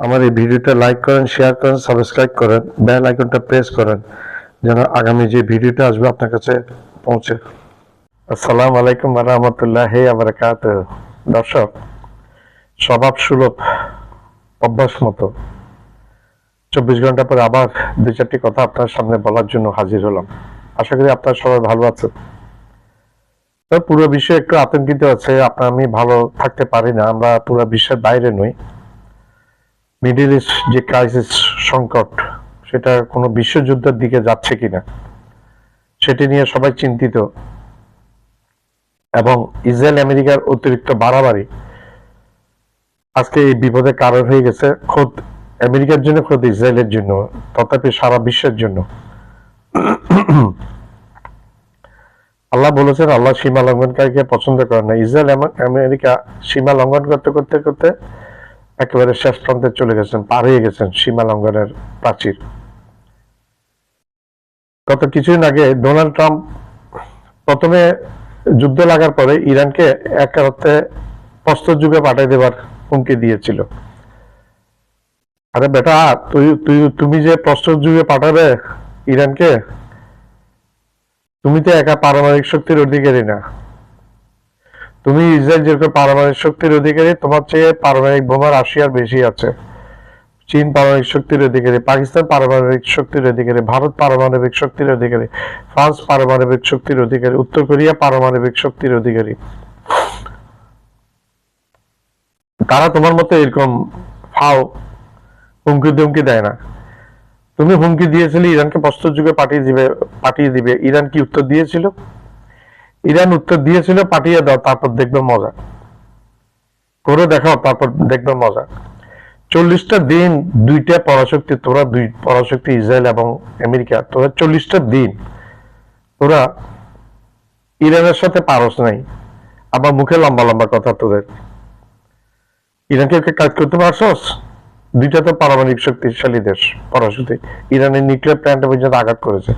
আমার এই ভিডিওটা লাইক করেন, শেয়ার করেন, সাবস্ক্রাইব করেন, বেল আইকনটা প্রেস করেন যেন আগামী যে ভিডিওটা আসবে আপনার কাছে পৌঁছে। আসসালামু আলাইকুম ওয়া রাহমাতুল্লাহি ওয়া বারাকাতুহু। দর্শক, স্বভাব সুলভ অভ্যাস মতো 24 ঘন্টা পরে আবার দুই চারটি কথা আপনার সামনে বলার জন্য হাজির হলাম। আশা করি আপনারা সবাই ভালো আছেন। তো পুরো বিশ্ব একটু আতঙ্কিত আছে, আমি ভালো থাকতে পারি না। আমরা পুরো বিশ্বের বাইরে নই। মিডল ইস্ট যে ক্রাইসিস সংকট, সেটা কোনো বিশ্বযুদ্ধের দিকে যাচ্ছে কিনা সেটি নিয়ে সবাই চিন্তিত, এবং ইসরায়েল আমেরিকার অতিরিক্ত বাড়াবাড়ি আজকে এই বিপদের কারণ হয়ে গেছে, খোদ আমেরিকার জন্য, খোদ ইসরায়েলের জন্য, তথাপি সারা বিশ্বের জন্য। আল্লাহ বলেছেন আল্লাহ সীমা লঙ্ঘনকারীকে পছন্দ করেন না। ইসরায়েল এবং আমেরিকা সীমা লঙ্ঘন করতে করতে করতে একেবারে শেষ প্রান্তে চলে গেছেন, পার হয়ে গেছেন সীমা লঙ্ঘনের প্রাচীর। গত কিছুদিন আগে ডোনাল্ড ট্রাম্প প্রথমে যুদ্ধ লাগার পরে ইরানকে এক অর্থে প্রস্তর যুগে পাঠিয়ে দেবার হুমকি দিয়েছিল। আরে বেটা, তুমি যে প্রস্তর যুগে পাঠাবে ইরানকে, তুমি তো একা পারমাণবিক শক্তির অধিকারী না। তুমি ইসরায়েল যেরকম পারমাণবিক শক্তির অধিকারী, তোমার চেয়ে পারমাণবিক বোমা রাশিয়ার বেশি আছে। চীন পারমাণবিক শক্তির অধিকারী, পাকিস্তান পারমাণবিক শক্তির অধিকারী, ভারত পারমাণবিক শক্তির অধিকারী, ফ্রান্স পারমাণবিক শক্তির অধিকারী, উত্তর কোরিয়া পারমাণবিক শক্তির অধিকারী। তারা তোমার মতো এরকম ফাও হুমকি ধুমকি দেয় না। তুমি হুমকি দিয়েছিলে ইরানকে প্রস্তর যুগে পাঠিয়ে দিবে। ইরান কি উত্তর দিয়েছিল? ইরান উত্তর দিয়েছিল পাঠিয়ে দাও, তারপর দেখবে মজা। করে দেখাও, তারপর দেখবে মজা। 40টা দিন দুইটা পরাশক্তি, তোরা দুই পরাশক্তি ইসরায়েল এবং আমেরিকা, তোরা 40টা দিন তোরা ইরানের সাথে পারস নাই, আবার মুখে লম্বা লম্বা কথা তোদের। ইরানকে কাজ করতে পারছস? দুইটা তো পারমাণবিক শক্তিশালী দেশ, পরাশক্তি। ইরানের নিউক্লিয়ার প্ল্যান্টে পর্যন্ত আঘাত করেছে।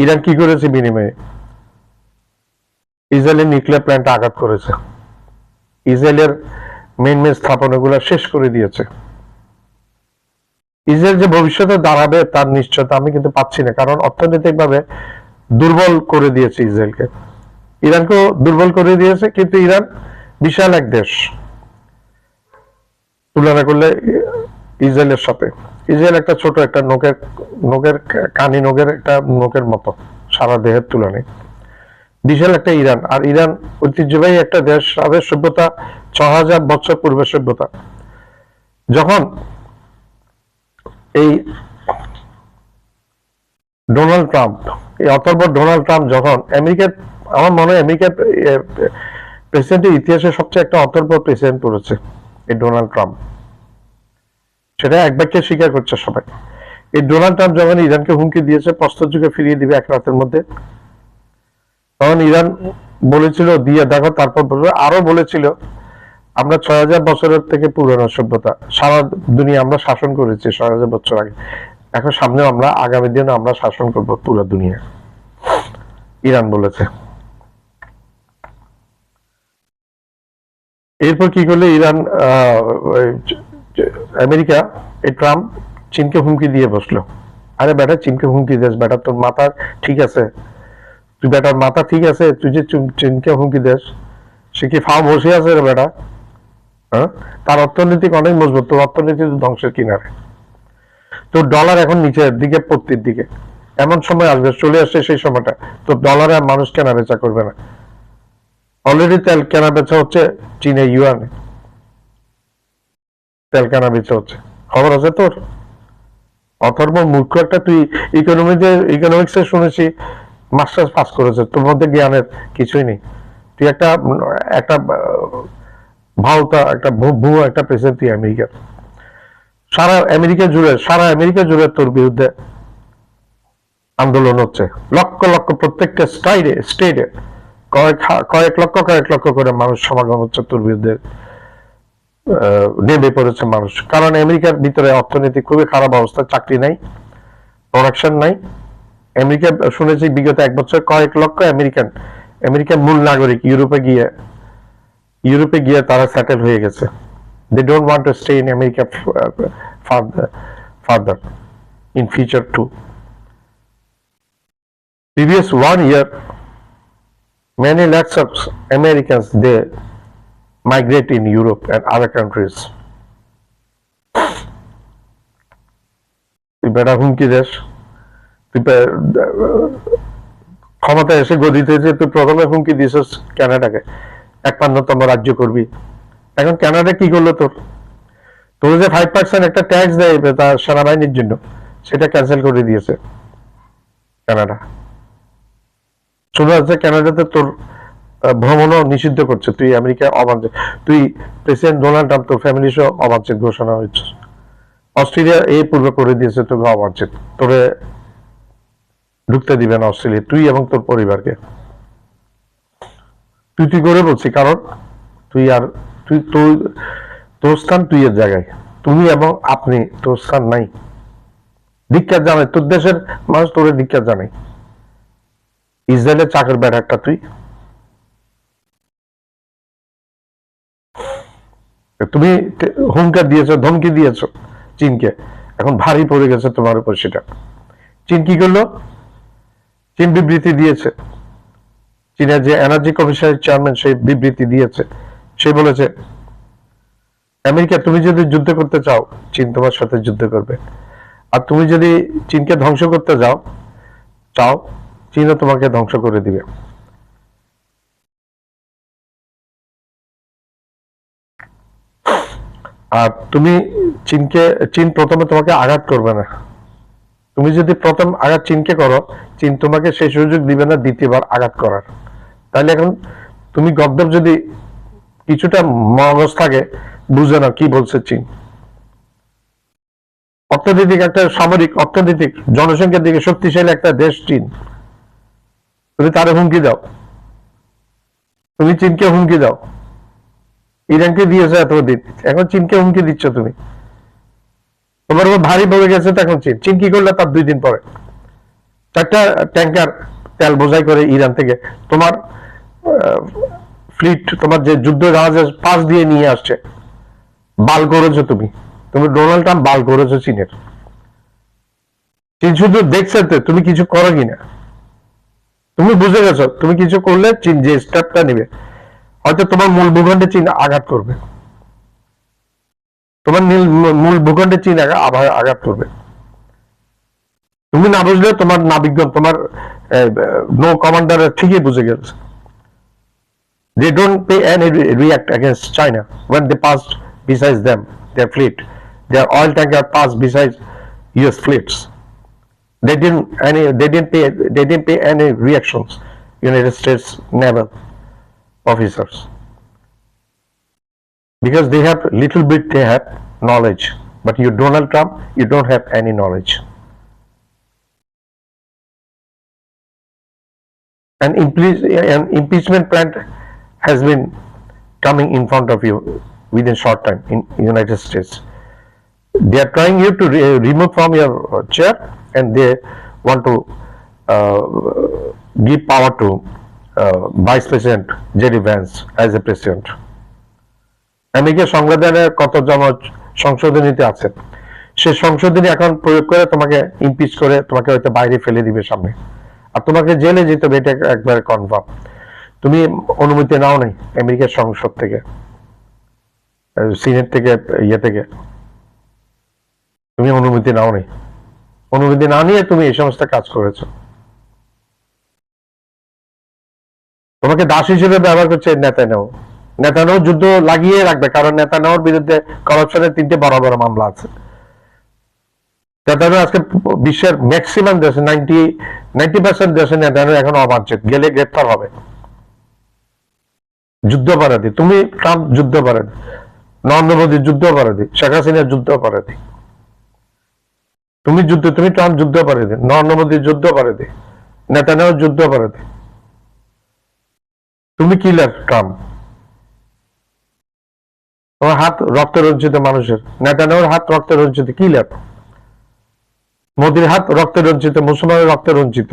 ইরান কি করেছে বিনিময়ে? ইসরায়েলের নিউক্লিয়ার প্ল্যান্টে আঘাত করেছে, ইসরায়েলের মেন স্থাপনাগুলো শেষ করে দিয়েছে। ইসরায়েল যে ভবিষ্যতে দাঁড়াবে তার নিশ্চয়তা আমি কিন্তু পাচ্ছি না, কারণ অর্থনৈতিকভাবে দুর্বল করে দিয়েছে ইসরায়েলকে। ইরানকেও দুর্বল করে দিয়েছে, কিন্তু ইরান বিশাল এক দেশ তুলনা করলে ইসরায়েলের সাথে। ইসরায়েল একটা ছোট, একটা নোকের কানি নোকের একটা নোকের মতো সারা দেহের তুলনায়। বিশাল একটা ইরান। আর ইরান ঐতিহ্যবাহী একটা দেশ, তাদের সভ্যতা 6000 বছর পূর্বের সভ্যতা। যখন এই ডোনাল্ড ট্রাম্প, এই অথর্ব ডোনাল্ড ট্রাম্প যখন আমেরিকার, আমার মনে হয় আমেরিকার প্রেসিডেন্টের ইতিহাসে সবচেয়ে একটা অথর্ব প্রেসিডেন্ট করেছে এই ডোনাল্ড ট্রাম্প, সেটা এক বাক্যে স্বীকার করছে সবাই। এই ডোনাল্ড ট্রাম্প যখন ইরানকে হুমকি দিয়েছে প্রস্তর যুগে ফিরিয়ে দিবে এক রাতের মধ্যে, তখন ইরান বলেছিল দিয়ে দেখো, তারপর বলবে। আরো বলেছিল আমরা 6000 বছরের থেকে পুরনো সভ্যতা, সারা দুনিয়া আমরা শাসন করেছি 6000 বছর আগে, এখন সামনে আমরা আগামী দিনে আমরা শাসন করব পুরো দুনিয়া, ইরান বলেছে। এরপর কি করলে ইরান, আমেরিকা, এই ট্রাম্প চীনকে হুমকি দিয়ে বসলো। আরে বেটা, চীনকে হুমকি দিস বেটা, তোর মাথা ঠিক আছে? তুই বেটার মাথা ঠিক আছে? তুই যে চীনকে হুমকি দেস, সে কি ফাও বসে আছে রে বেটা? হ্যাঁ, তার অর্থনৈতিক অনেক মজবুত, তোর অর্থনীতি ধ্বংসের কিনারে। তোর ডলার এখন নিচের দিকে, পড়তির দিকে। এমন সময় আসবে, চলে আসছে সেই সময়টা, তোর ডলারে মানুষ কেনা বেচা করবে না। অলরেডি তেল কেনা বেচা হচ্ছে চীনে, ইউয়ানে তেল কেনা বেচা হচ্ছে, খবর আছে তোর? অথর্ব মূর্খ একটা তুই। ইকোনমিক্সে শুনেছি মাস্টার্স পাস করেছে, তোর মধ্যে জ্ঞানের কিছুই নেই। তুই একটা একটা ভাওতা, একটা ভুয়ো একটা প্রেসিডেন্ট তুই আমেরিকার। সারা আমেরিকা জুড়ে তোর বিরুদ্ধে আন্দোলন হচ্ছে, লক্ষ লক্ষ, প্রত্যেকটা স্টেটে কয়েক লক্ষ করে মানুষ সমাগম হচ্ছে তোর বিরুদ্ধে, নেমে পড়েছে মানুষ। কারণ আমেরিকার ভিতরে অর্থনীতি খুবই খারাপ অবস্থা, চাকরি নাই, প্রোডাকশন নাই। আমেরিকা শুনেছি বিগত 1 বছর কয়েক লক্ষ আমেরিকান মূল নাগরিক ইউরোপে গিয়ে তারা সেটেল হয়ে গেছে। They don't want to stay in America further in future too. Previous 1 year, many lakhs of Americans they migrate in Europe and other countries. তুই বেটা হুমকি দেশ, তুই ক্ষমতা এসে গদিতে যে তুই প্রথমে হুমকি দিয়েছিস কানাডাকে ৫১তম রাজ্য করবি। এখন কানাডা কি করলো তোর যে 5% একটা ট্যাক্স দেয় তার সেনাবাহিনীর জন্য, সেটা ক্যান্সেল করে দিয়েছে কানাডা। শোনা যাচ্ছে কানাডাতে তোর ভ্রমণও নিষিদ্ধ করছে। তুই আমেরিকা অবাঞ্ছিত, তুই প্রেসিডেন্ট ডোনাল্ড ট্রাম্প তোর ফ্যামিলি সহ অবাঞ্ছিত ঘোষণা হয়েছে। অস্ট্রেলিয়া এই পূর্বে করে দিয়েছে তোকে অবাঞ্ছিত, তোরে ঢুকতে দিবে না অস্ট্রেলিয়া, তুই এবং তোর পরিবারকে। তুই করে বলছি, কারণ তুই তোর স্থান তুই এর জায়গায়, তুমি এবং আপনি, তোর স্থান নাই। ধিক্কার জানাই তোর দেশের মানুষ, তোর ধিক্কার জানাই। ইসরায়েলের চাকর বেড়া একটা তুই। তুমি হুঙ্কার দিয়েছো, ধমকি দিয়েছো চীনকে, এখন ভারী পড়ে গেছে তোমার উপর সেটা। চীন কি করলো? চীন বিবৃতি দিয়েছে। চীনের যে এনার্জি কমিশনের চেয়ারম্যান সেই বিবৃতি দিয়েছে। সে বলেছে আমেরিকা তুমি যদি যুদ্ধ করতে চাও, চীন তোমার সাথে যুদ্ধ করবে। আর তুমি যদি চীনকে ধ্বংস করতে চাও, চীনও তোমাকে ধ্বংস করে দিবে। আর চীন প্রথমে তোমাকে আঘাত করবে না। তুমি যদি প্রথম আঘাত চীনকে করো, চীন তোমাকে সেই সুযোগ দিবে না দ্বিতীয়বার আঘাত করার। তাহলে এখন তুমি গদ্দপ যদি কিছুটা মগজ থাকে, বুঝে না কি বলছে চীন। অর্থনৈতিক একটা সামরিক, অর্থনৈতিক, জনসংখ্যার দিকে শক্তিশালী একটা দেশ চীন। তুমি তারে হুমকি দাও, তুমি চীনকে হুমকি দাও। ইরানকে দিয়েছে এতদিন, এখন চীনকে হুমকি দিচ্ছ তুমি। তোমার উপর ভারী পড়ে গেছে তো এখন চীন কি করলো তার 2 দিন পরে 4টা ট্যাঙ্কার তেল বোঝাই করে ইরান থেকে তোমার ফ্লিট, তোমার যে যুদ্ধ জাহাজের পাশ দিয়ে নিয়ে আসছে। বাল করেছো তুমি ডোনাল্ড ট্রাম্প বাল করেছো চীনের। চীন শুধু দেখছে তো তুমি কিছু করো কিনা। তুমি বুঝে গেছো তুমি কিছু করলে চীন যে স্টেপটা নিবে, হয়তো তোমার মূল ভূখণ্ডে চীন আঘাত করবে। তোমার মূল ভূখণ্ডে চীন আবার আঘাত করবে। তুমি না বুঝলে তোমার নাবিকগণ, তোমার নৌ কমান্ডার ঠিকই বুঝে গেছে। They don't pay any react against China when they passed besides them, their fleet, their oil tanker passed besides US fleets. They didn't pay any reactions. United States naval officers, because they have little bit, they have knowledge, but you Donald Trump, you don't have any knowledge. An impeachment plan has been coming in front of you within short time in United States. They are trying you to remove from your chair, and they want to give power to Vice President J.D. Vance as a president. America সংবিধানের কত সংশোধনীতে আছে, সে সংশোধনী এখন প্রয়োগ করে তোমাকে impeach করে তোমাকে হয়তো বাইরে ফেলে দিবে সামনে, আর তোমাকে জেলে যেতে হবে, এটা একবারে কনফার্ম। তুমি অনুমতি নাও নাই আমেরিকার সংসদ থেকে, সিনেট থেকে, থেকে তুমি অনুমতি নাও নাই। অনুমতি না নিয়ে তুমি এই সমস্ত কাজ করেছো। তোমাকে দাস হিসেবে ব্যবহার করছে নেতানিয়াহু যুদ্ধ লাগিয়ে রাখবে, কারণ নেতানিয়াহুর বিরুদ্ধে করাপশনের 3টে বড় বড় মামলা আছে। নেতানিয়াহু আজকে বিশ্বের ম্যাক্সিমাম দেশে 90% দেশে নেতানিয়াহু এখন অবাঞ্ছিত, গেলে গ্রেফতার হবে। যুদ্ধাপরাধী তুমি, ট্রাম্প যুদ্ধাপরাধী, নরেন্দ্র মোদী যুদ্ধাপরাধী, শেখ হাসিনা যুদ্ধাপরাধী। তুমি ট্রাম্প যুদ্ধাপরাধী, নরেন্দ্র মোদী যুদ্ধাপরাধী, নেতানিয়াহু যুদ্ধাপরাধী। তুমি কিলার ট্রাম্প, তোমার হাত রক্ত রঞ্জিত মানুষের। নেতানিয়াহুর হাত রক্ত রঞ্জিত, কিলার। মোদীর হাত রক্ত রঞ্জিত, মুসলমানের রক্ত রঞ্জিত,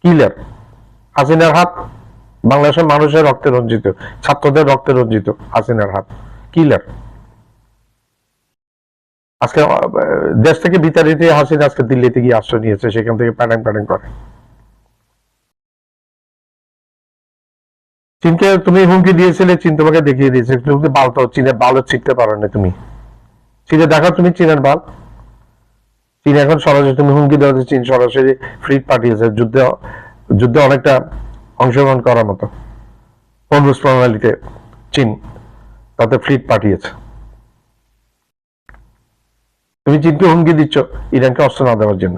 কিলার। হাসিনার হাত বাংলাদেশের মানুষের রক্তে রঞ্জিত, ছাত্রদের রক্তে রঞ্জিত, হাসিনার হাত, কিলার। আজকে দেশ থেকে বিতাড়িত হাসিনা আজকে দিল্লিতে গিয়ে আশ্রয় নিয়েছে, সেখান থেকে প্যাটাং প্যাটাং করে। চীনকে তুমি হুমকি দিয়েছিলে, চীন তোমাকে দেখিয়ে দিয়েছে, তুমি বাল তো চীনের বালও শিখতে পারো না তুমি। চীনে দেখো তুমি চীনের বাল। চীন এখন সরাসরি তুমি হুমকি দেওয়াতে চীন সরাসরি ফ্লিট পাঠিয়েছে যুদ্ধে, যুদ্ধে অনেকটা অংশগ্রহণ করার মতো পরমাণু প্রণালীতে চীন তাতে ফ্লিট পাঠিয়েছে। তুমি চীনকে হুমকি দিচ্ছ ইরানকে অস্ত্র না দেওয়ার জন্য।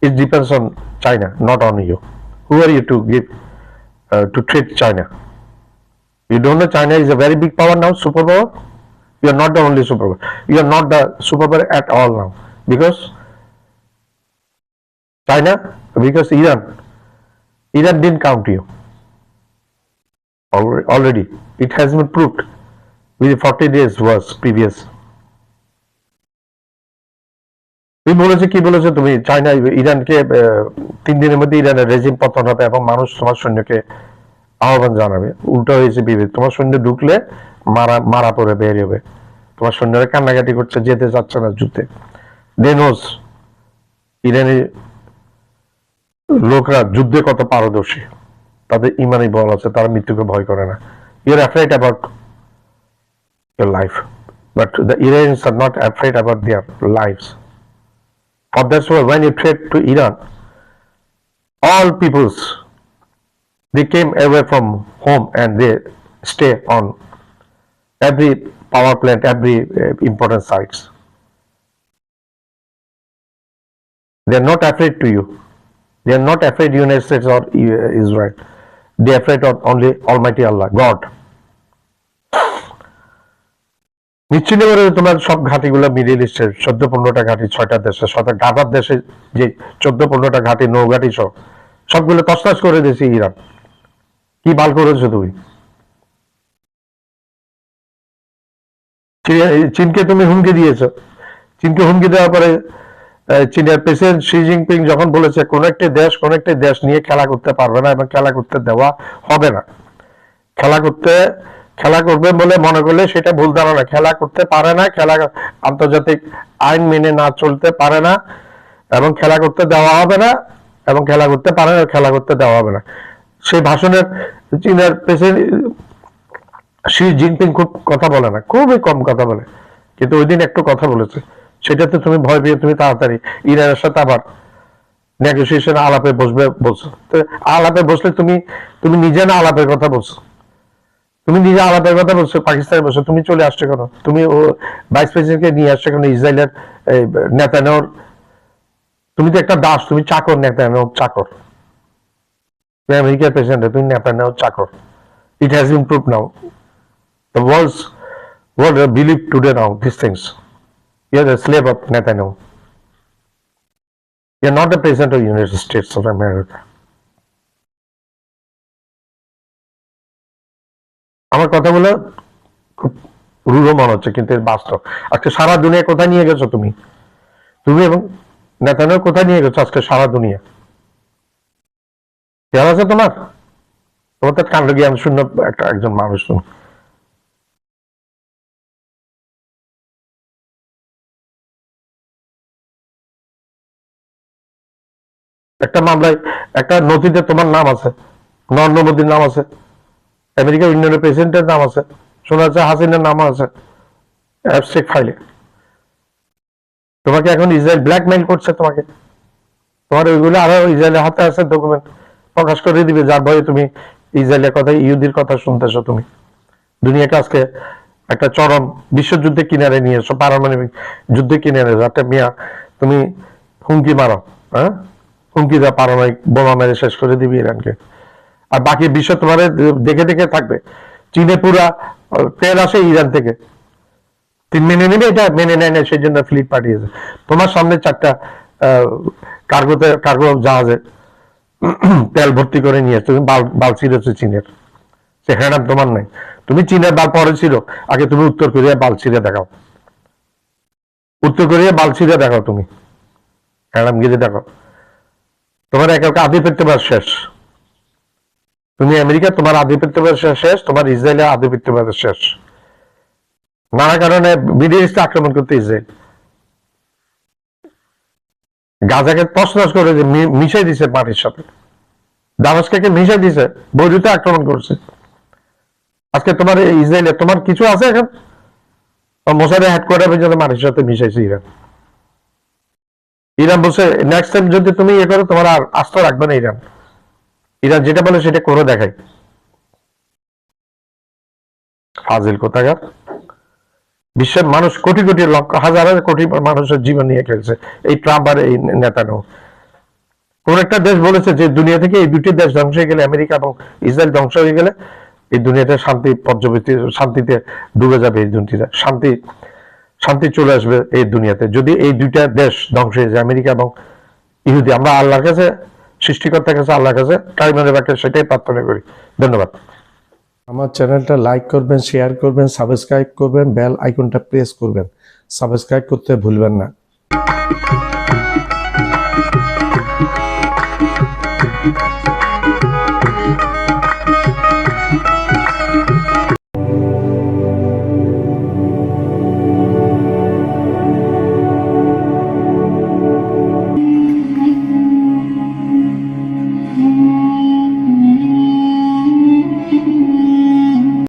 It depends on China, not on you. Who are you to give to treat China? You don't know China is a very big power now, superpower? You are not the only superpower. You are not the superpower at all now. Because China, because Iran didn't count you. Already. It has been proved with 40 days was previous. তুমি বলেছো কি বলেছো তুমি? China ইরানকে 3 দিনের মধ্যে ইরানের regime পতন হবে এবং মানুষ তোমার সৈন্যকে আহ্বান জানাবে। উল্টো হয়েছে বিবেক, তোমার সৈন্য ঢুকলে মারা পড়ে বের হবে। তোমার সৈন্যরা কান্নাকাটি করছে, যেতে চাচ্ছে না যুদ্ধে। দেনোস ইরানি লোকরা যুদ্ধে কত পারদর্শী, তাদের ইমানি বল আছে, তারা মৃত্যুকে ভয় করে না। You are afraid about your life, but the Iranians are not afraid about their lives. For that's why when you trade to Iran, all peoples they came away from home and they stay on every power plant, every important sites. They are not afraid to you. They are not afraid United States or Israel. They are afraid of only Almighty Allah, God. নিশ্চিত করে তোমার সব ঘাটিগুলো middle ইস্টের 14-15টা ঘাটি, 6টা দেশে, 7টা গাজার দেশে যে 14-15টা ঘাটি, নৌঘাটি সব সবগুলো তছনছ করে দিয়েছে ইরান। কি বাল করেছো তুমি? চীনকে তুমি হুমকি দিয়েছো। চীনকে হুমকি দেওয়ার পরে চীনের প্রেসিডেন্ট শি জিনপিং যখন বলেছে কোন একটি দেশ নিয়ে খেলা করতে পারবে না এবং খেলা করতে দেওয়া হবে না, খেলা করবে বলে মনে করলে সেটা ভুল ধারণা। খেলা করতে পারে না, খেলা আন্তর্জাতিক আইন মেনে না চলতে পারে না এবং খেলা করতে দেওয়া হবে না, এবং খেলা করতে পারে না, খেলা করতে দেওয়া হবে না। সেই ভাষণের চীনের প্রেসিডেন্ট শি জিনপিং খুব কথা বলে না, খুবই কম কথা বলে, কিন্তু ওই দিন একটু কথা বলেছে। সেটাতে তুমি ভয় পেয়ে তুমি তাড়াতাড়ি ইরানের সাথে আবার নেগোসিয়েশন আলাপে বসবে বলছো। আলাপে বসলে তুমি নিজে না আলাপের কথা বলছো, তুমি নিজে আলাপের কথা বলছো, পাকিস্তানে বসে তুমি চলে আসছো কেন? তুমি ও ভাইস প্রেসিডেন্টকে নিয়ে আসছো কেন? ইসরায়েলের নেতানিয়াহুর, তুমি তো একটা দাস, তুমি চাকর, নেতানিয়াহুর চাকর। তুমি আমেরিকার প্রেসিডেন্ট, তুমি নেতানিয়াহুর চাকর। It has improved now. The world believe today now these things. You are the slave of Netanyahu. You are not the president of the United States of America. আমার কথাগুলো খুব রূঢ় মনে হচ্ছে, কিন্তু বাস্তব। আজকে সারা দুনিয়া কোথায় নিয়ে গেছো তুমি এবং নেতানিয়াহু কোথায় নিয়ে গেছো আজকে সারা দুনিয়া? খেয়াল আছে তোমার? তোমার তো কাণ্ড জ্ঞান শূন্য একজন মানুষ তুমি। একটা মামলায় একটা নথিতে তোমার নাম আছে, নরেন্দ্র মোদীর নাম আছে, আমেরিকা ইউনিয়নের প্রেসিডেন্টের নাম আছে, শোনা যাচ্ছে হাসিনার নাম আছে অ্যাবস্ট্রাক্ট ফাইলে। তোমাকে এখন ইসরায়েল ব্ল্যাকমেইল করছে, তোমার ওইগুলো আরো ইসরায়েলের হাতে আছে, ডকুমেন্ট প্রকাশ করে দিবে, যার ভয়ে তুমি ইসরায়েলের কথা, ইহুদির কথা শুনতেছো। তুমি দুনিয়াকে আজকে একটা চরম বিশ্বযুদ্ধে কিনারে নিয়ে এসো, পারমাণবিক যুদ্ধে কিনারে যাতে মিয়া তুমি হুমকি মারো, হ্যাঁ, হুমকি দেওয়া, পারমাণবিক বোমা মেরে শেষ করে দিবি ইরানকে, আর বাকি বিশ্ব তোমার দেখে দেখে থাকবে। চীনে পুরা তেল আসে ইরান থেকে, চীন মেনে নেবে, এটা মেনে নেয় না, সেই জন্য ফ্লিট পাঠিয়েছে। তোমার সামনে 4টা কার্গো জাহাজে তেল ভর্তি করে নিয়ে তুমি বাল ছিঁড়েছো চীনের। সে হ্যাঁ তোমার নাই, তুমি চীনের বাল পরে ছিল, আগে তুমি উত্তর কোরিয়া বাল ছিঁড়ে দেখাও, উত্তর কোরিয়া বাল ছিঁড়ে দেখাও, তুমি হ্যাঁ দেখো। তোমার একা আধিপত্যবাদ শেষ, তুমি আমেরিকা, তোমার আধিপত্যবাদ শেষ, তোমার ইসরায়েলের আধিপত্যবাদ শেষ। নানা কারণে মিডল ইস্টে আক্রমণ করতে ইসরায়েল, গাজাকে তছনছ করে যে মিশাই দিছে মাটির সাথে, দামেস্ককে মিশাই দিছে, বৈরুতে আক্রমণ করছে। আজকে তোমার ইসরায়েলে তোমার কিছু আছে এখন? মোসাদের হেডকোয়ার্টার পর্যন্ত মাটির সাথে মিশাইছে ইরান। ইরান বলছে নেক্সট টাইম যদি তুমি ইয়ে করো তোমার আর আস্থা রাখবে না ইরান। ইরান যেটা বলে সেটা করে দেখাই। ফাজিল কোথাকার। বিশ্বের মানুষ কোটি কোটি লক্ষ হাজার হাজার কোটি মানুষের জীবন নিয়ে খেলছে এই ট্রাম্প আর এই নেতানো। কোন একটা দেশ বলেছে যে দুনিয়া থেকে এই দুটি দেশ ধ্বংস হয়ে গেলে, আমেরিকা এবং ইসরায়েল ধ্বংস হয়ে গেলে এই দুনিয়াতে শান্তি পর্যবর্তী শান্তিতে ডুবে যাবে, এই দুনিয়াটা শান্তি চলে আসবে এই দুনিয়াতে যদি এই দুইটা দেশ ধ্বংস হয়ে যায়, আমেরিকা এবং ইহুদি। আমরা আল্লাহর কাছে, সৃষ্টিকর্তার কাছে, আল্লাহর কাছে কারিমের বাক্যে সেটাই প্রার্থনা করি। ধন্যবাদ। আমার চ্যানেলটা লাইক করবেন, শেয়ার করবেন, সাবস্ক্রাইব করবেন, বেল আইকনটা প্রেস করবেন। সাবস্ক্রাইব করতে ভুলবেন না।